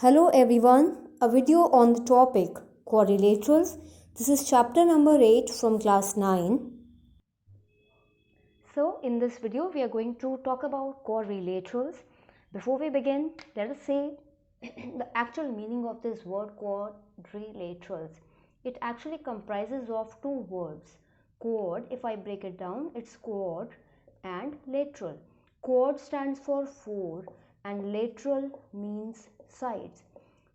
Hello everyone, a video on the topic quadrilaterals. This is chapter number 8 from class 9. So in this video we are going to talk about quadrilaterals. Before we begin, let us say the actual meaning of this word quadrilaterals. It actually comprises of two words. Quad, if I break it down, it's quad and lateral. Quad stands for four and lateral means sides.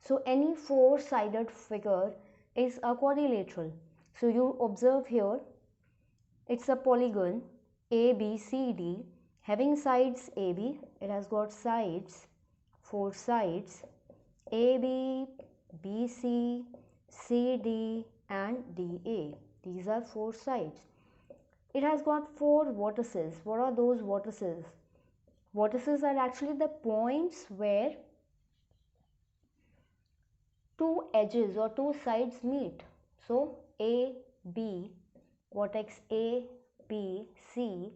So any four-sided figure is a quadrilateral. So you observe here, it's a polygon ABCD having sides AB. It has got sides, four sides AB, BC, CD and DA. These are four sides. It has got four vertices. What are those vertices? Vertices are actually the points where two edges or two sides meet. So A, B, vertex A, B, C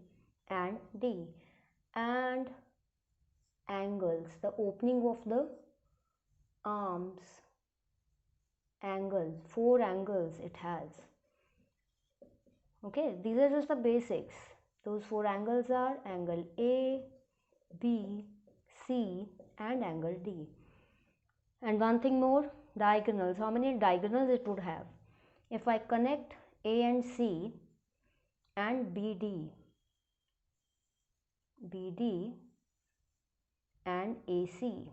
and D, and angles, the opening of the arms, angles, four angles it has. Okay, these are just the basics. Those four angles are angle A, B, C and angle D. And one thing more, diagonals. How many diagonals it would have? If I connect A and C and BD and AC,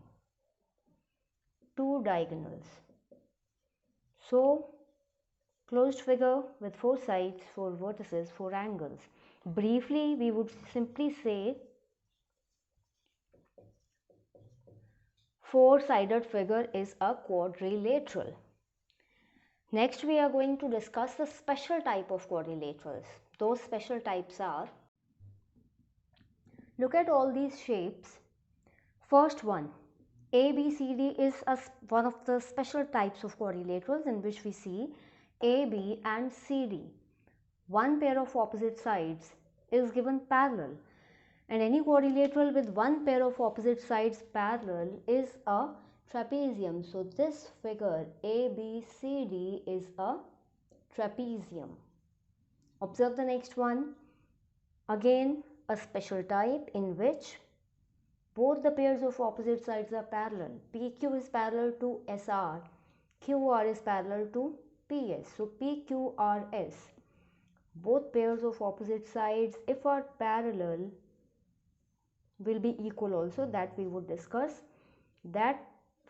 two diagonals. So closed figure with four sides, four vertices, four angles. Briefly, we would simply say four-sided figure is a quadrilateral. Next, we are going to discuss the special type of quadrilaterals. Those special types are, look at all these shapes. First one, ABCD is one of the special types of quadrilaterals in which we see AB and CD. One pair of opposite sides is given parallel, and any quadrilateral with one pair of opposite sides parallel is a trapezium. So this figure ABCD is a trapezium. Observe the next one. Again, a special type in which both the pairs of opposite sides are parallel. PQ is parallel to SR, QR is parallel to PS. So PQRS, both pairs of opposite sides, if are parallel, will be equal also, that we would discuss. That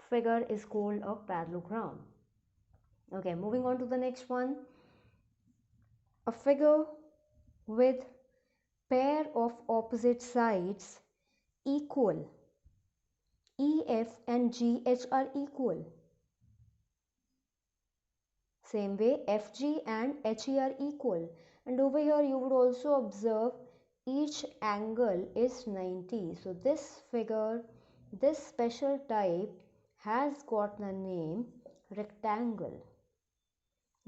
figure is called a parallelogram. Okay, moving on to the next one. A figure with pair of opposite sides equal. EF and GH are equal. Same way FG and HE are equal. And over here you would also observe each angle is 90. So this figure, this special type has got the name rectangle.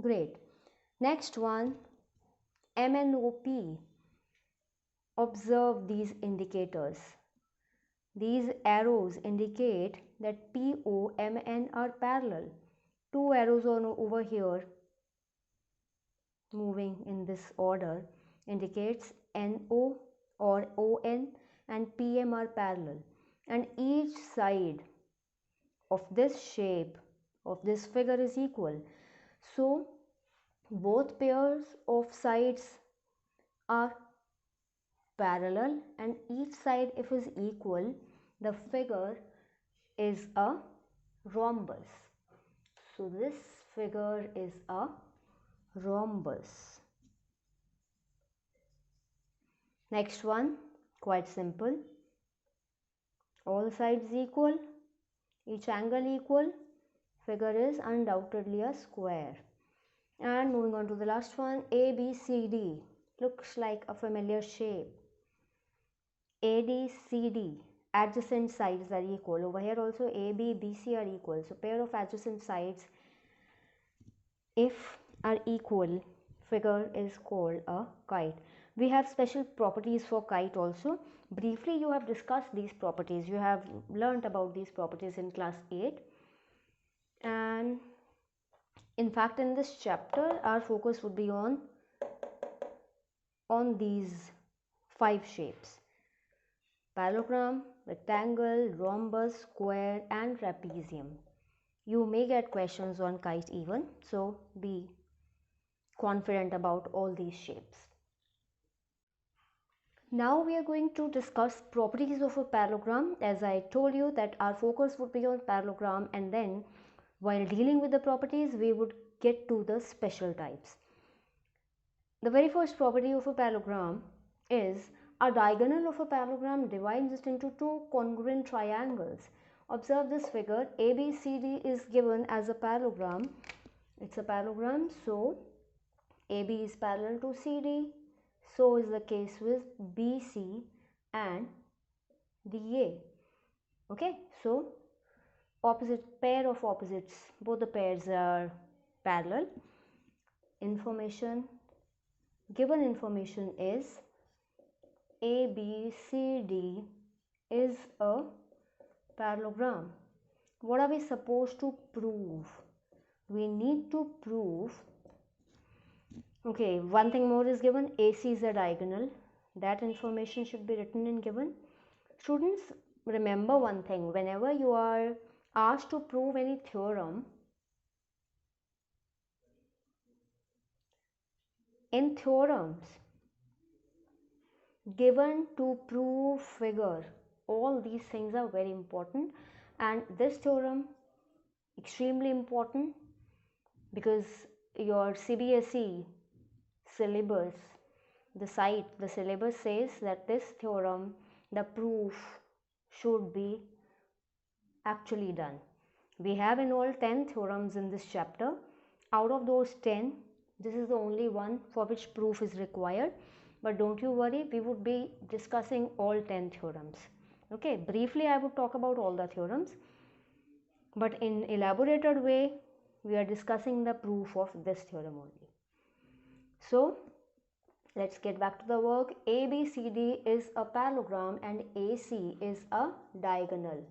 Great. Next one, MNOP. Observe these indicators. These arrows indicate that PO, MN are parallel. Two arrows on over here moving in this order indicates NO or ON and PM are parallel, and each side of this shape of this figure is equal. So both pairs of sides are parallel and each side if is equal, the figure is a rhombus. So this figure is a rhombus. Next one, quite simple. All sides equal, each angle equal, figure is undoubtedly a square. And moving on to the last one, ABCD, looks like a familiar shape. ADCD, adjacent sides are equal. Over here also AB, BC are equal. So pair of adjacent sides, if are equal, figure is called a kite. We have special properties for kite also. Briefly, you have discussed these properties. You have learnt about these properties in class 8. And in fact, in this chapter, our focus would be on these 5 shapes: parallelogram, rectangle, rhombus, square, and trapezium. You may get questions on kite even, so be confident about all these shapes. Now we are going to discuss properties of a parallelogram. As I told you that our focus would be on parallelogram, and then while dealing with the properties we would get to the special types. The very first property of a parallelogram is a diagonal of a parallelogram divides it into two congruent triangles. Observe this figure. ABCD is given as a parallelogram. It's a parallelogram, so AB is parallel to CD. So is the case with BC and DA. Okay, so opposite pair of opposites, both the pairs are parallel. Given information is ABCD is a parallelogram. What are we supposed to prove? We need to prove, okay, one thing more is given. AC is a diagonal. That information should be written in given. Students, remember one thing: whenever you are asked to prove any theorem, in theorems given to prove figure, all these things are very important, and this theorem extremely important because your CBSE syllabus, the syllabus says that this theorem, the proof should be actually done. We have in all 10 theorems in this chapter. Out of those 10, this is the only one for which proof is required, but don't you worry, we would be discussing all 10 theorems. Okay, briefly I would talk about all the theorems, but in elaborated way we are discussing the proof of this theorem only. So let's get back to the work. ABCD is a parallelogram and AC is a diagonal.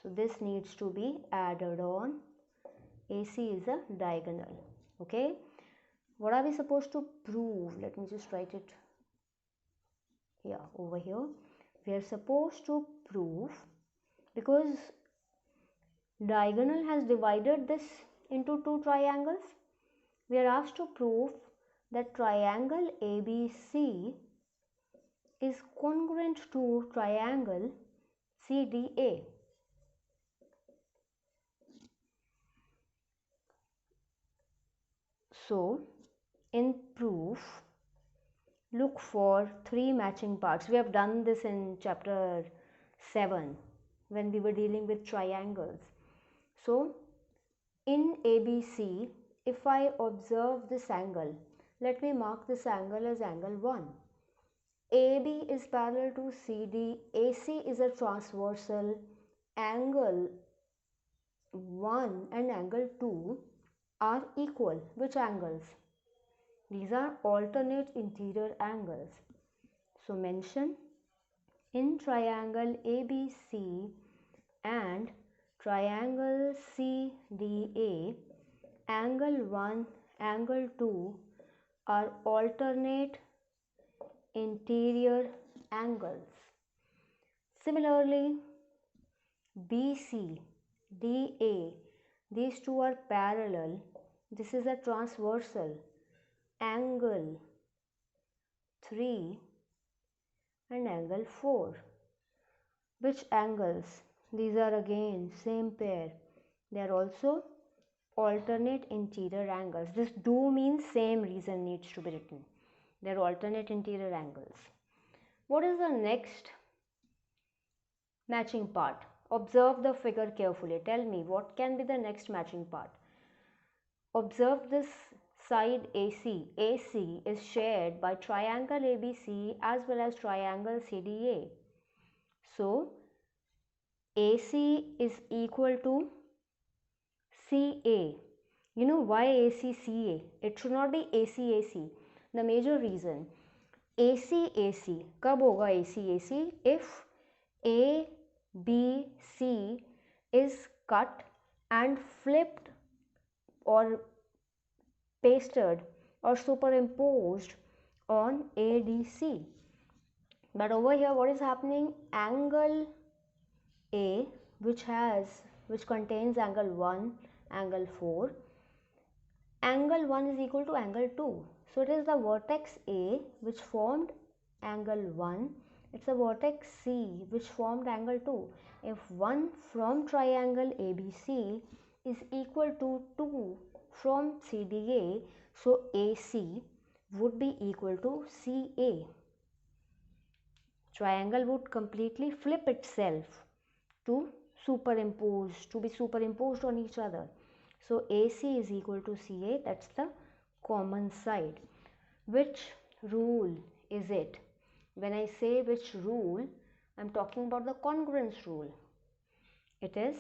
So this needs to be added on. AC is a diagonal. Okay. What are we supposed to prove? Let me just write it here, over here. We are supposed to prove, because diagonal has divided this into two triangles, we are asked to prove that triangle ABC is congruent to triangle CDA. So in proof, look for 3 matching parts. We have done this in chapter 7 when we were dealing with triangles. So in ABC, if I observe this angle, let me mark this angle as angle 1. AB is parallel to CD, AC is a transversal. Angle 1 and angle 2 are equal. Which angles? These are alternate interior angles. So mention in triangle ABC and triangle CDA, angle 1, angle 2 are alternate interior angles. Similarly, BC, DA, these two are parallel. This is a transversal. Angle 3 and angle 4. Which angles? These are again same pair. They are also alternate interior angles. This do means same reason needs to be written. They are alternate interior angles. What is the next matching part? Observe the figure carefully. Tell me what can be the next matching part. Observe this side AC. AC is shared by triangle ABC as well as triangle CDA. So AC is equal to CA. You know why AC CA? It should not be AC AC. The major reason, AC AC कब होगा AC AC? If A B C is cut and flipped or pasted or superimposed on ADC. But over here what is happening? Angle A, which contains angle 1, angle 4, angle 1 is equal to angle 2. So it is the vertex A which formed angle 1, it's a vertex C which formed angle 2. If 1 from triangle ABC is equal to 2 from CDA, so AC would be equal to CA. Triangle would completely flip itself to be superimposed on each other. So AC is equal to CA, that's the common side. Which rule is it? When I say which rule, I'm talking about the congruence rule. It is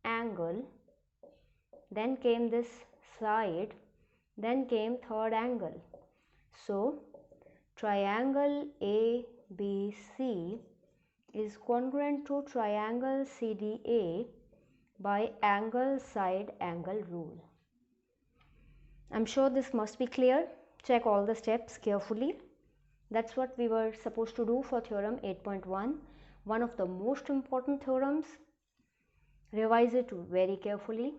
angle, then came this side, then came third angle. So triangle ABC is congruent to triangle CDA by angle side angle rule. I'm sure this must be clear. Check all the steps carefully. That's what we were supposed to do for theorem 8.1, one of the most important theorems. Revise it very carefully.